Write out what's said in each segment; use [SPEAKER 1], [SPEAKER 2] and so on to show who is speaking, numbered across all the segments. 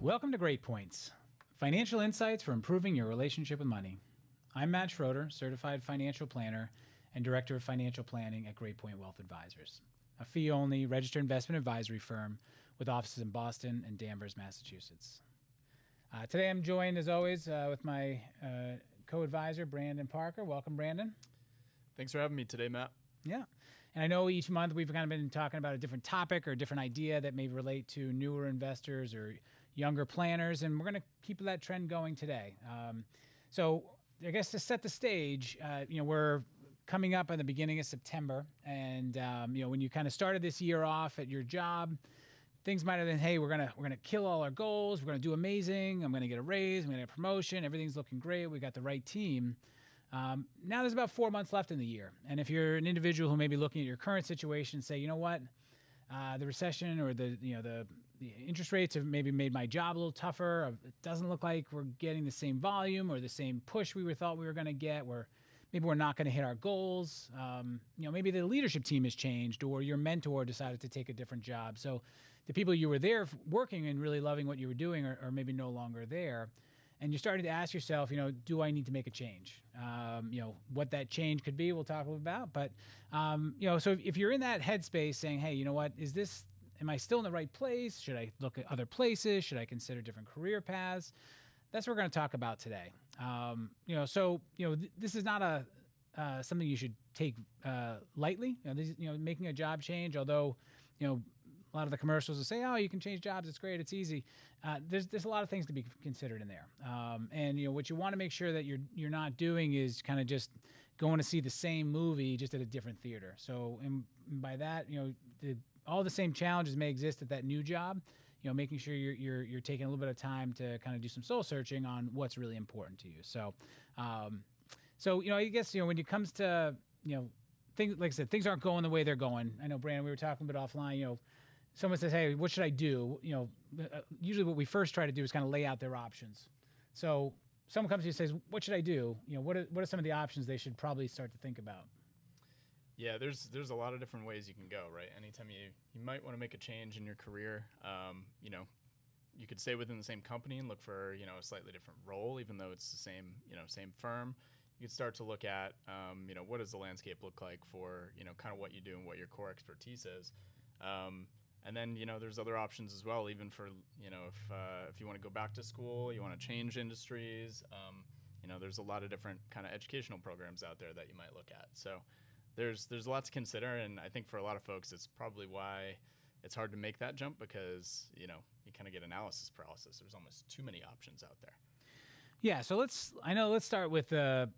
[SPEAKER 1] Welcome to Great Points, financial insights for improving your relationship with money. I'm Matt Schroeder, certified financial planner and director of financial planning at Great Point Wealth Advisors, a fee-only registered investment advisory firm with offices in Boston and Danvers, Massachusetts. Today I'm joined, as always, with my co-advisor, Brandon Parker. Welcome, Brandon.
[SPEAKER 2] Thanks for having me today, Matt.
[SPEAKER 1] Yeah. And I know each month we've kind of been talking about a different topic or a different idea that may relate to newer investors or younger planners, and we're going to keep that trend going today. So I guess to set the stage, we're coming up in the beginning of September, and when you kind of started this year off at your job, things might have been, hey, we're gonna kill all our goals, we're gonna do amazing, I'm gonna get a raise, I'm gonna get a promotion, everything's looking great, we got the right team. Now there's about 4 months left in the year. And if you're an individual who may be looking at your current situation and say, you know what, the recession or the interest rates have maybe made my job a little tougher. It doesn't look like we're getting the same volume or the same push we thought we were going to get. Maybe we're not going to hit our goals. Maybe the leadership team has changed or your mentor decided to take a different job. So the people you were there working and really loving what you were doing are maybe no longer there. And you're starting to ask yourself, do I need to make a change? What that change could be, we'll talk a little about. But, so if you're in that headspace saying, hey, you know what, am I still in the right place? Should I look at other places? Should I consider different career paths? That's what we're going to talk about today. This is not something you should take lightly. Making a job change, although, a lot of the commercials will say, oh, you can change jobs. It's great. It's easy. There's a lot of things to be considered in there. And what you want to make sure that you're not doing is kind of just going to see the same movie just at a different theater. So and by that, all the same challenges may exist at that new job. Making sure you're taking a little bit of time to kind of do some soul searching on what's really important to you. So, I guess, when it comes to, things, like I said, things aren't going the way they're going. I know, Brandon, we were talking about offline, someone says, hey, what should I do? Usually what we first try to do is kind of lay out their options. So someone comes to you and says, what should I do? What are some of the options they should probably start to think about?
[SPEAKER 2] Yeah, there's a lot of different ways you can go, right? Anytime you might want to make a change in your career, you could stay within the same company and look for, a slightly different role, even though it's the same firm. You could start to look at, what does the landscape look like for, kind of what you do and what your core expertise is. And then, there's other options as well, even for, if you want to go back to school, you want to change industries, there's a lot of different kind of educational programs out there that you might look at. So there's a lot to consider. And I think for a lot of folks, it's probably why it's hard to make that jump because, you kind of get analysis paralysis. There's almost too many options out there.
[SPEAKER 1] Yeah, so let's start with sometimes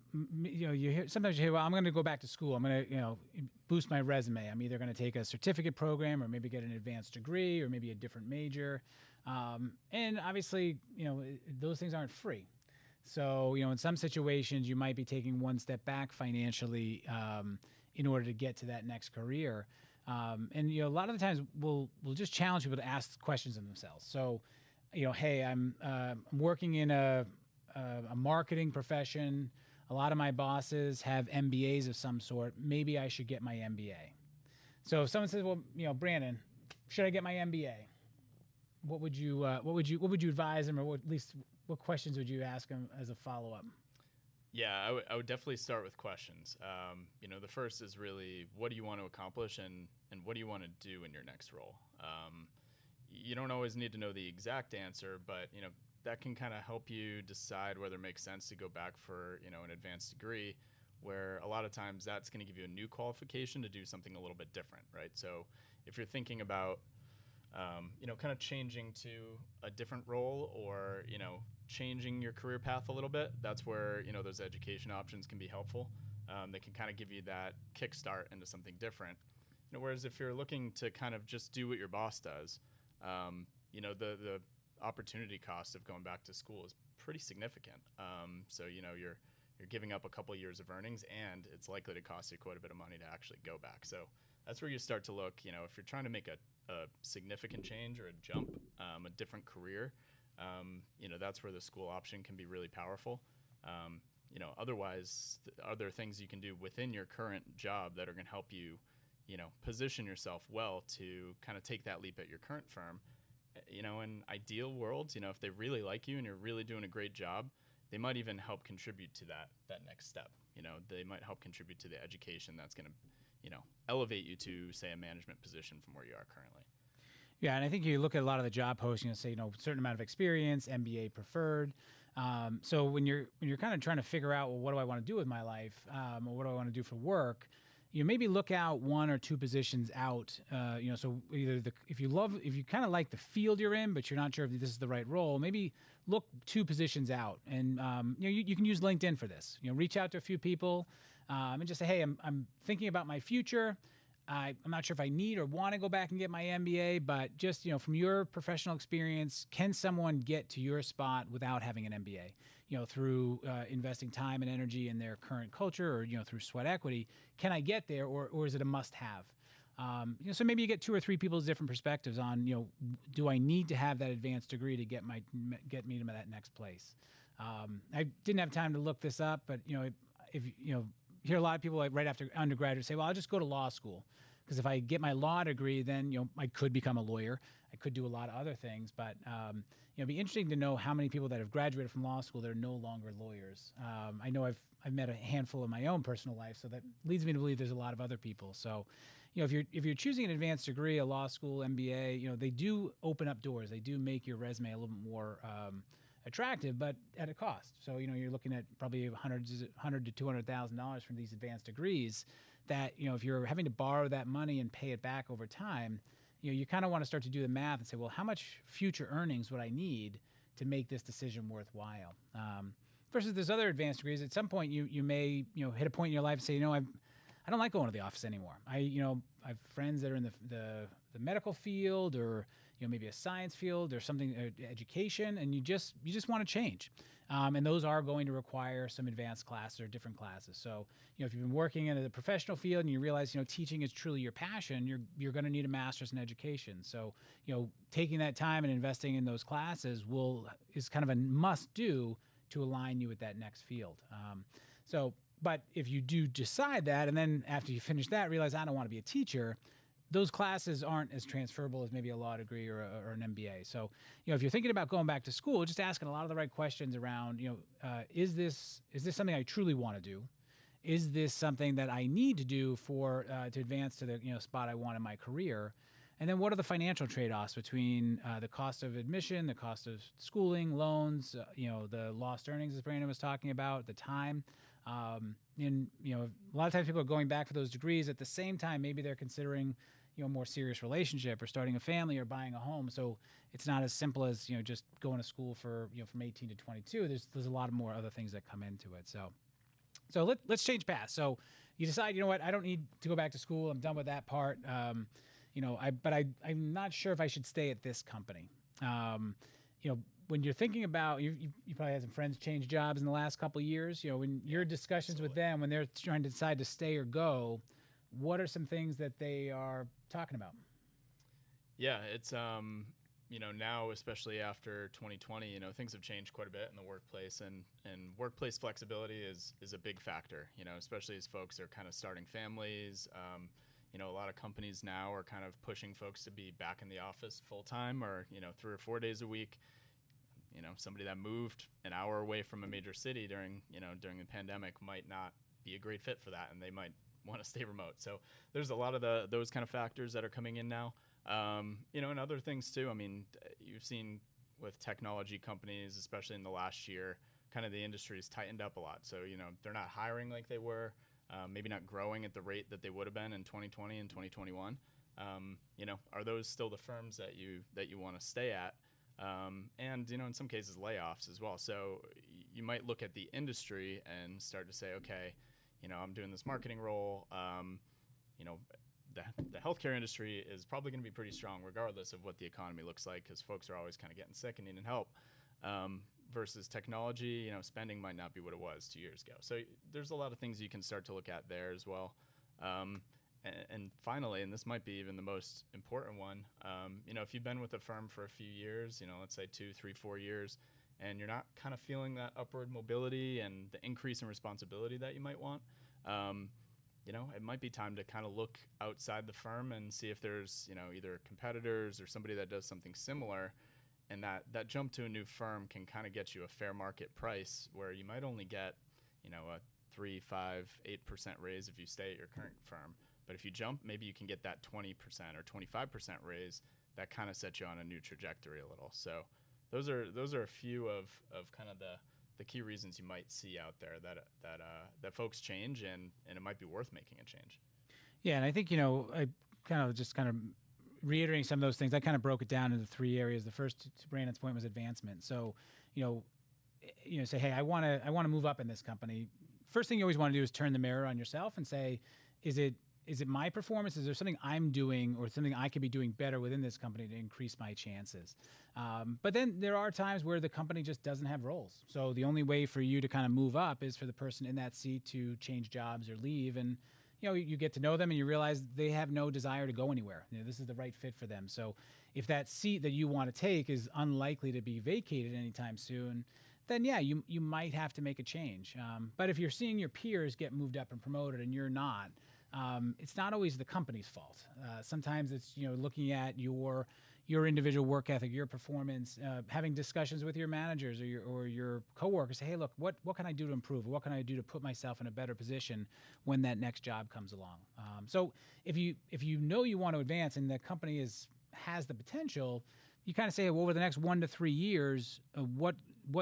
[SPEAKER 1] you hear, well, I'm going to go back to school. I'm going to boost my resume. I'm either going to take a certificate program or maybe get an advanced degree or maybe a different major. And obviously, those things aren't free. So, in some situations you might be taking one step back financially in order to get to that next career. And a lot of the times we'll just challenge people to ask questions of themselves. So, hey, I'm working in a marketing profession. A lot of my bosses have MBAs of some sort. Maybe I should get my MBA. So if someone says, well, Brandon, should I get my MBA? What would you advise them, or at least what questions would you ask them as a follow-up?
[SPEAKER 2] Yeah, I would definitely start with questions. The first is really, what do you want to accomplish and what do you want to do in your next role? You don't always need to know the exact answer, but, that can kind of help you decide whether it makes sense to go back for, an advanced degree, where a lot of times that's going to give you a new qualification to do something a little bit different, right? So if you're thinking about, kind of changing to a different role or, changing your career path a little bit, that's where, those education options can be helpful. They can kind of give you that kickstart into something different. Whereas if you're looking to kind of just do what your boss does, the opportunity cost of going back to school is pretty significant. So, you're giving up a couple of years of earnings and it's likely to cost you quite a bit of money to actually go back. So that's where you start to look, if you're trying to make a significant change or a jump, a different career, that's where the school option can be really powerful. Otherwise, are there things you can do within your current job that are going to help you, position yourself well to kind of take that leap at your current firm in ideal worlds, if they really like you and you're really doing a great job, they might even help contribute to that next step. They might help contribute to the education that's going to, elevate you to, say, a management position from where you are currently.
[SPEAKER 1] Yeah, and I think you look at a lot of the job postings and say, certain amount of experience, MBA preferred. So when you're kind of trying to figure out, well, what do I want to do with my life, or what do I want to do for work, maybe look out one or two positions out. So either if you kind of like the field you're in, but you're not sure if this is the right role, maybe look two positions out, and you can use LinkedIn for this. Reach out to a few people, and just say, hey, I'm thinking about my future. I'm not sure if I need or want to go back and get my MBA, but just, from your professional experience, can someone get to your spot without having an MBA? Through investing time and energy in their current culture, or, through sweat equity, can I get there, or is it a must-have? So maybe you get two or three people's different perspectives on, do I need to have that advanced degree to get me to that next place? I didn't have time to look this up, but, if you hear a lot of people, like right after undergraduate, say, well, I'll just go to law school, because if I get my law degree, then I could become a lawyer. I could do a lot of other things, but it'd be interesting to know how many people that have graduated from law school that are no longer lawyers. I know I've met a handful in my own personal life, so that leads me to believe there's a lot of other people. So, if you're choosing an advanced degree, a law school, MBA, they do open up doors. They do make your resume a little bit more attractive, but at a cost. So, you're looking at probably $100,000 to $200,000 from these advanced degrees that, if you're having to borrow that money and pay it back over time, you kind of want to start to do the math and say, well, how much future earnings would I need to make this decision worthwhile? Versus there's other advanced degrees. At some point, you may, hit a point in your life and say, I don't like going to the office anymore. I have friends that are in the medical field, or maybe a science field or something, education, and you just want to change. And those are going to require some advanced classes or different classes. So, if you've been working in the professional field and you realize, teaching is truly your passion, you're going to need a master's in education. So, taking that time and investing in those classes is kind of a must do to align you with that next field. But if you do decide that, and then after you finish that, realize I don't want to be a teacher, those classes aren't as transferable as maybe a law degree or an MBA. So, if you're thinking about going back to school, just asking a lot of the right questions around, is this something I truly want to do? Is this something that I need to do to advance to the spot I want in my career? And then what are the financial trade-offs between the cost of admission, the cost of schooling, loans, the lost earnings, as Brandon was talking about, the time. And a lot of times people are going back for those degrees. At the same time, maybe they're considering a more serious relationship, or starting a family, or buying a home. So it's not as simple as just going to school for from 18 to 22. There's a lot of more other things that come into it. So let's change paths. So you decide, what, I don't need to go back to school. I'm done with that part. I'm not sure if I should stay at this company. When you're thinking about, you probably had some friends change jobs in the last couple of years. When your discussions with them, when they're trying to decide to stay or go, what are some things that they are talking about?
[SPEAKER 2] Yeah, it's now, especially after 2020, things have changed quite a bit in the workplace, and workplace flexibility is a big factor. Especially as folks are kind of starting families. A lot of companies now are kind of pushing folks to be back in the office full time, or 3 or 4 days a week. Somebody that moved an hour away from a major city during the pandemic might not be a great fit for that, and they might want to stay remote. So there's a lot of those kind of factors that are coming in now. And other things too. I mean, you've seen with technology companies, especially in the last year, kind of the industry's tightened up a lot. So, they're not hiring like they were, maybe not growing at the rate that they would have been in 2020 and 2021. Are those still the firms that you want to stay at? And, in some cases, layoffs as well. So you might look at the industry and start to say, okay, I'm doing this marketing role. The healthcare industry is probably going to be pretty strong regardless of what the economy looks like, because folks are always kind of getting sick and needing help. Versus technology, spending might not be what it was 2 years ago. So there's a lot of things you can start to look at there as well. And finally, and this might be even the most important one, if you've been with a firm for a few years, let's say 2, 3, 4 years, and you're not kind of feeling that upward mobility and the increase in responsibility that you might want, it might be time to kind of look outside the firm and see if there's, either competitors or somebody that does something similar. And that jump to a new firm can kind of get you a fair market price where you might only get, a 3, 5, 8% raise if you stay at your current firm. But if you jump, maybe you can get that 20% or 25% raise that kind of sets you on a new trajectory a little. So those are a few of kind of the key reasons you might see out there that folks change, and it might be worth making a change.
[SPEAKER 1] Yeah, and I think, I kind of reiterating some of those things, I kind of broke it down into 3 areas. The first, to Brandon's point, was advancement. So, say, hey, I want to move up in this company. First thing you always want to do is turn the mirror on yourself and say, is it my performance? Is there something I'm doing or something I could be doing better within this company to increase my chances? But then there are times where the company just doesn't have roles. So the only way for you to kind of move up is for the person in that seat to change jobs or leave. And, you get to know them and you realize they have no desire to go anywhere. This is the right fit for them. So if that seat that you want to take is unlikely to be vacated anytime soon, then yeah, you might have to make a change. But if you're seeing your peers get moved up and promoted and you're not, it's not always the company's fault. Sometimes it's looking at your individual work ethic, your performance, having discussions with your managers or your coworkers. Say, hey, look, what can I do to improve? What can I do to put myself in a better position when that next job comes along? So if you want to advance and the company has the potential, you kind of say, well, over the next 1 to 3 years, what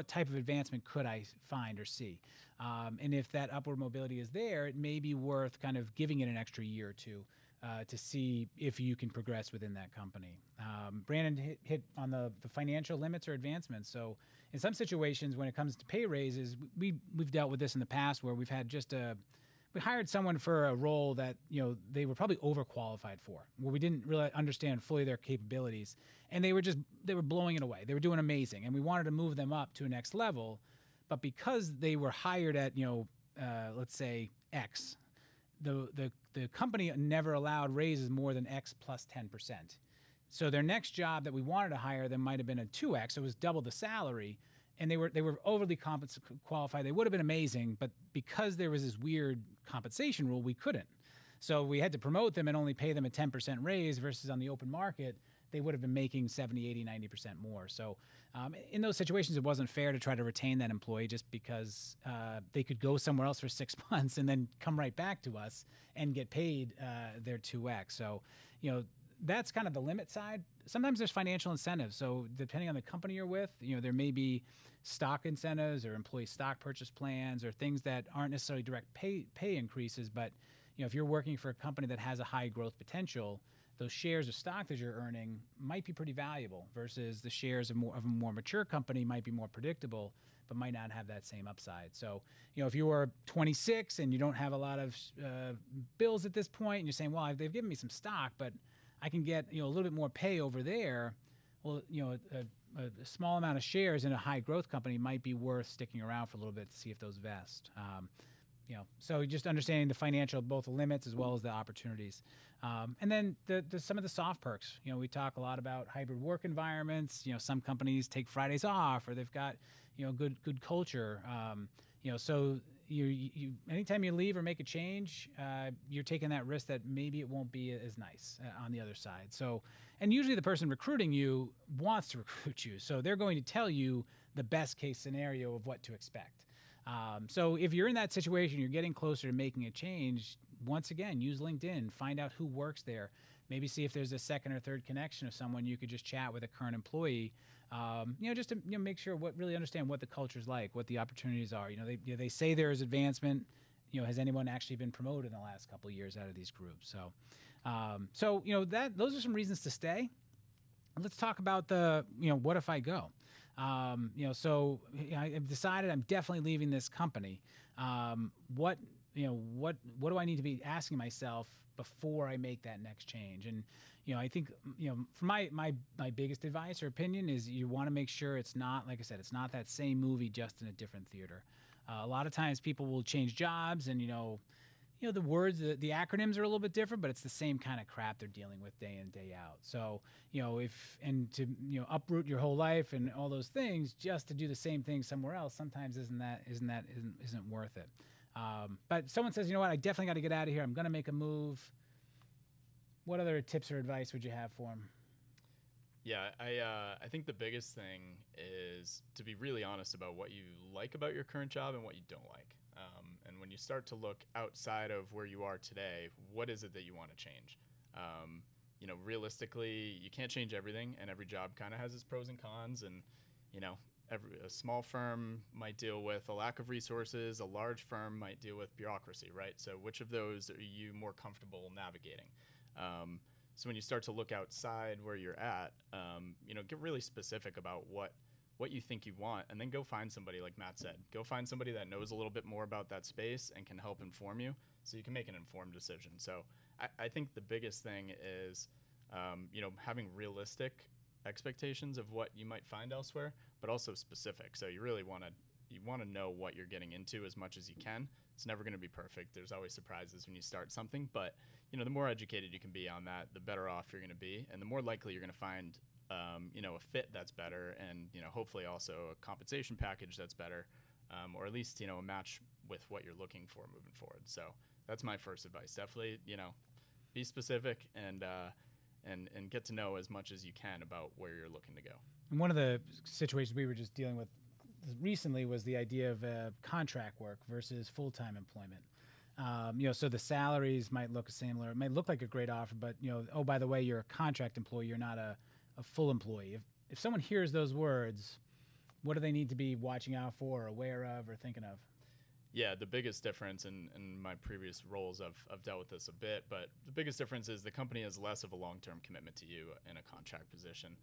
[SPEAKER 1] type of advancement could I find or see? And if that upward mobility is there, it may be worth kind of giving it an extra year or two to see if you can progress within that company. Brandon hit on the financial limits or advancements. So in some situations, when it comes to pay raises, we've dealt with this in the past where we've had we hired someone for a role that they were probably overqualified for, where we didn't really understand fully their capabilities, and they were blowing it away. They were doing amazing, and we wanted to move them up to a next level, but because they were hired at let's say X, the company never allowed raises more than X plus 10%. So their next job that we wanted to hire them might have been a 2X, so it was double the salary. And they were overly qualified. They would have been amazing, but because there was this weird compensation rule, we couldn't. So we had to promote them and only pay them a 10% raise versus on the open market, they would have been making 70, 80, 90% more. So in those situations, it wasn't fair to try to retain that employee just because they could go somewhere else for 6 months and then come right back to us and get paid their 2X. So, that's kind of the limit side. Sometimes there's financial incentives. So depending on the company you're with, there may be stock incentives or employee stock purchase plans or things that aren't necessarily direct pay increases. But, if you're working for a company that has a high growth potential, those shares of stock that you're earning might be pretty valuable versus the shares of a more mature company might be more predictable, but might not have that same upside. So, if you are 26 and you don't have a lot of bills at this point and you're saying, well, they've given me some stock, but I can get a little bit more pay over there. Well, a small amount of shares in a high growth company might be worth sticking around for a little bit to see if those vest. So just understanding the financial, both the limits as well as the opportunities, and then some of the soft perks. We talk a lot about hybrid work environments. Some companies take Fridays off, or they've got good culture. So you anytime you leave or make a change, you're taking that risk that maybe it won't be as nice on the other side. So, and usually the person recruiting you wants to recruit you, so they're going to tell you the best case scenario of what to expect. So if you're in that situation, you're getting closer to making a change. Once again, use LinkedIn, find out who works there. Maybe see if there's a second or third connection of someone you could just chat with a current employee. Just to make sure really understand what the culture's like, what the opportunities are. They say there is advancement. Has anyone actually been promoted in the last couple of years out of these groups? So, those are some reasons to stay. Let's talk about what if I go? So I've decided I'm definitely leaving this company. What do I need to be asking myself before I make that next change? And, I think, for my biggest advice or opinion is you want to make sure it's not, like I said, it's not that same movie, just in a different theater. A lot of times people will change jobs and, the words, the acronyms are a little bit different, but it's the same kind of crap they're dealing with day in, day out. So, to uproot your whole life and all those things just to do the same thing somewhere else, sometimes isn't worth it. But someone says, you know what, I definitely got to get out of here. I'm going to make a move. What other tips or advice would you have for them?
[SPEAKER 2] Yeah, I think the biggest thing is to be really honest about what you like about your current job and what you don't like. And when you start to look outside of where you are today, what is it that you want to change? Realistically, you can't change everything, and every job kind of has its pros and cons. And a small firm might deal with a lack of resources, a large firm might deal with bureaucracy, right? So which of those are you more comfortable navigating? So when you start to look outside where you're at, get really specific about what you think you want, and then go find somebody, like Matt said. Go find somebody that knows a little bit more about that space and can help inform you so you can make an informed decision. So I think the biggest thing is, having realistic expectations of what you might find elsewhere, but also specific. So you really want to know what you're getting into as much as you can. It's never going to be perfect. There's always surprises when you start something, but the more educated you can be on that, the better off you're going to be, and the more likely you're going to find a fit that's better, and hopefully also a compensation package that's better, or at least a match with what you're looking for moving forward. So that's my first advice. Definitely be specific and get to know as much as you can about where you're looking to go.
[SPEAKER 1] And one of the situations we were just dealing with recently was the idea of contract work versus full-time employment. So the salaries might look similar. It might look like a great offer, but oh, by the way, you're a contract employee. You're not a full employee. If someone hears those words, what do they need to be watching out for, or aware of, or thinking of?
[SPEAKER 2] Yeah, the biggest difference in my previous roles, I've dealt with this a bit, but the biggest difference is the company has less of a long-term commitment to you in a contract position.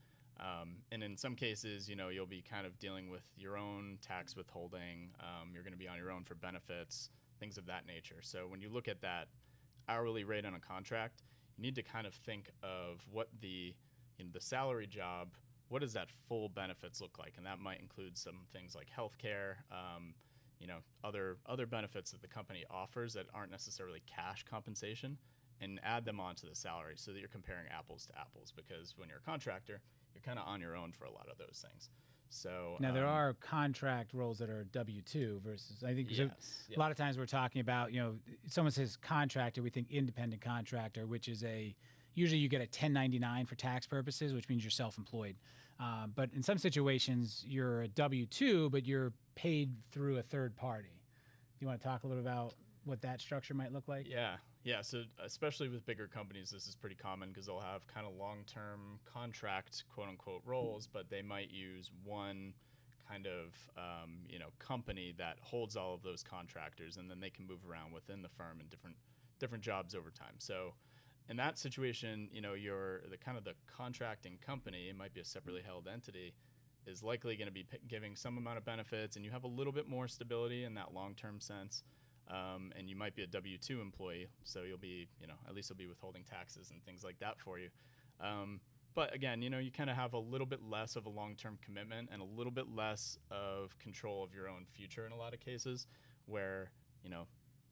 [SPEAKER 2] And in some cases, you'll be kind of dealing with your own tax withholding. You're going to be on your own for benefits, things of that nature. So when you look at that hourly rate on a contract, you need to kind of think of what the salary job, what does that full benefits look like? And that might include some things like healthcare, other benefits that the company offers that aren't necessarily cash compensation, and add them onto the salary so that you're comparing apples to apples, because when you're a contractor, you're kind of on your own for a lot of those things. So
[SPEAKER 1] now there are contract roles that are W-2 versus, I think,
[SPEAKER 2] yes,
[SPEAKER 1] a lot of times we're talking about, someone says contractor, we think independent contractor, which is usually you get a 1099 for tax purposes, which means you're self-employed. But in some situations, you're a W-2, but you're paid through a third party. Do you want to talk a little about what that structure might look like?
[SPEAKER 2] Yeah. So especially with bigger companies, this is pretty common because they'll have kind of long-term contract, quote-unquote, roles, but they might use one kind of company that holds all of those contractors, and then they can move around within the firm in different jobs over time. So in that situation, you're the contracting company, it might be a separately held entity, is likely going to be giving some amount of benefits, and you have a little bit more stability in that long-term sense. And you might be a W-2 employee, so you'll be, at least you'll be withholding taxes and things like that for you. But again, you kind of have a little bit less of a long-term commitment and a little bit less of control of your own future in a lot of cases, where,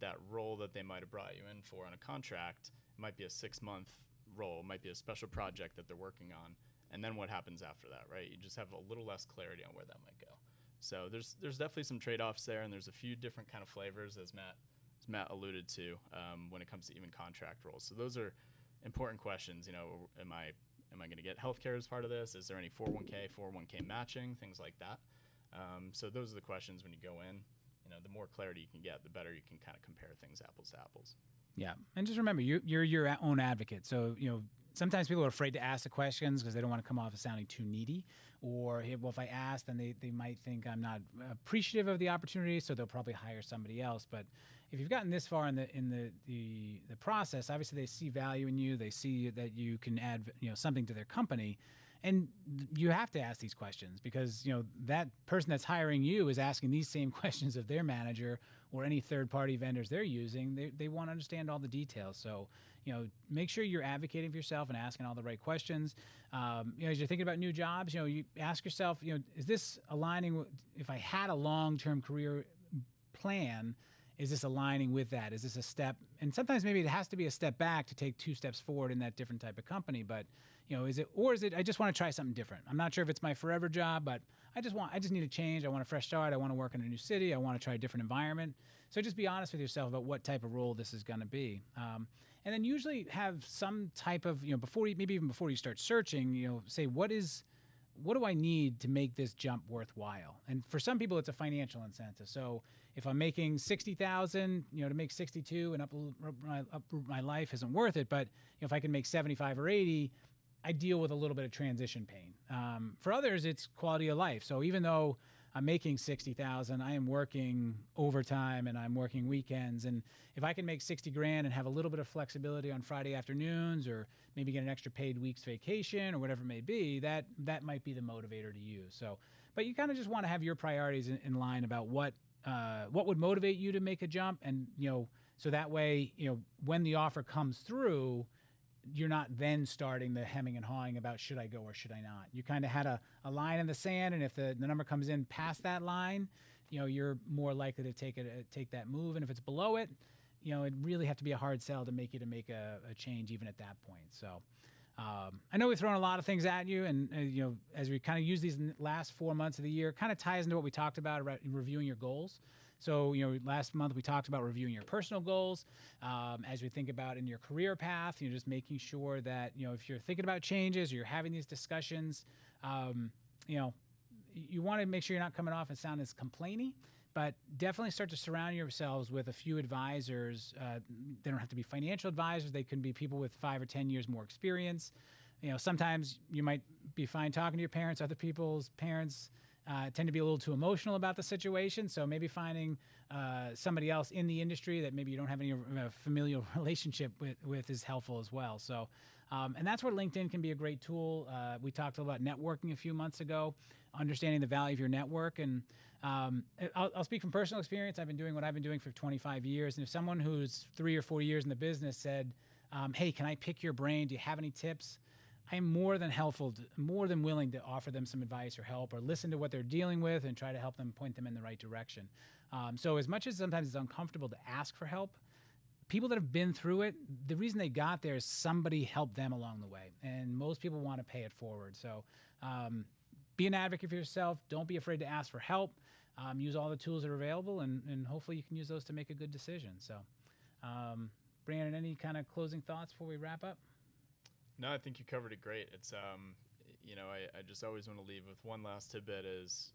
[SPEAKER 2] that role that they might have brought you in for on a contract might be a 6-month role, might be a special project that they're working on. And then what happens after that, right? You just have a little less clarity on where that might go. So there's definitely some trade-offs there, and there's a few different kind of flavors, as Matt alluded to, when it comes to even contract roles. So those are important questions. Am I going to get healthcare as part of this? Is there any 401k matching, things like that? So those are the questions when you go in. The more clarity you can get, the better you can kind of compare things apples to apples.
[SPEAKER 1] Yeah, and just remember, you're your own advocate. So sometimes people are afraid to ask the questions because they don't want to come off as sounding too needy, or if I ask, then they might think I'm not appreciative of the opportunity, so they'll probably hire somebody else. But if you've gotten this far in the process, obviously they see value in you. They see that you can add something to their company, and you have to ask these questions because that person that's hiring you is asking these same questions of their manager or any third-party vendors they're using. They want to understand all the details. So make sure you're advocating for yourself and asking all the right questions. As you're thinking about new jobs, you ask yourself, is this aligning with, if I had a long-term career plan, is this aligning with that? Is this a step? And sometimes maybe it has to be a step back to take 2 steps forward in that different type of company. But Is it I just want to try something different. I'm not sure if it's my forever job, but I just need a change. I want a fresh start. I want to work in a new city. I want to try a different environment. So just be honest with yourself about what type of role this is going to be. And then usually have some type of, maybe even before you start searching, say, what do I need to make this jump worthwhile? And for some people, it's a financial incentive. So if I'm making 60,000, to make 62 and uproot my life isn't worth it. But if I can make 75 or 80, I deal with a little bit of transition pain. For others, it's quality of life. So even though I'm making 60,000, I am working overtime and I'm working weekends. And if I can make 60 grand and have a little bit of flexibility on Friday afternoons, or maybe get an extra paid week's vacation or whatever it may be, that might be the motivator to use. So, but you kind of just want to have your priorities in line about what would motivate you to make a jump. And, so that way, when the offer comes through, you're not then starting the hemming and hawing about should I go or should I not. You kind of had a line in the sand, and if the number comes in past that line, you're more likely to take that move. And if it's below it, it'd really have to be a hard sell to make a change even at that point. So I know we've thrown a lot of things at you, and as we kind of use these last 4 months of the year, kind of ties into what we talked about reviewing your goals. So, last month we talked about reviewing your personal goals. As we think about in your career path, just making sure that, if you're thinking about changes or you're having these discussions, you want to make sure you're not coming off and sound as complainy, but definitely start to surround yourselves with a few advisors. They don't have to be financial advisors. They can be people with 5 or 10 years more experience. Sometimes you might be fine talking to your parents. Other people's parents tend to be a little too emotional about the situation. So maybe finding somebody else in the industry that maybe you don't have any familial relationship with is helpful as well. So, and that's where LinkedIn can be a great tool. We talked about networking a few months ago, understanding the value of your network. And I'll speak from personal experience. I've been doing what I've been doing for 25 years. And if someone who's 3 or 4 years in the business said, hey, can I pick your brain? Do you have any tips? I am more than willing to offer them some advice or help, or listen to what they're dealing with and try to help them, point them in the right direction. So as much as sometimes it's uncomfortable to ask for help, people that have been through it, the reason they got there is somebody helped them along the way. And most people want to pay it forward. So be an advocate for yourself. Don't be afraid to ask for help. Use all the tools that are available, and hopefully you can use those to make a good decision. So Brandon, any kind of closing thoughts before we wrap up?
[SPEAKER 2] No, I think you covered it great. It's, I just always want to leave with one last tidbit is,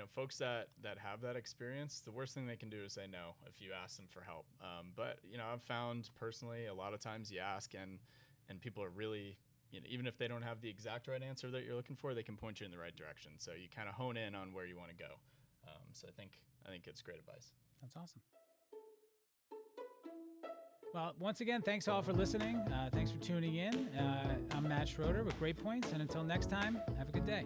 [SPEAKER 2] folks that have that experience, the worst thing they can do is say no if you ask them for help. But, I've found personally a lot of times you ask and people are really, even if they don't have the exact right answer that you're looking for, they can point you in the right direction. So you kind of hone in on where you want to go. So I think it's great advice.
[SPEAKER 1] That's awesome. Well, once again, thanks all for listening. Thanks for tuning in. I'm Matt Schroeder with Great Points, and until next time, have a good day.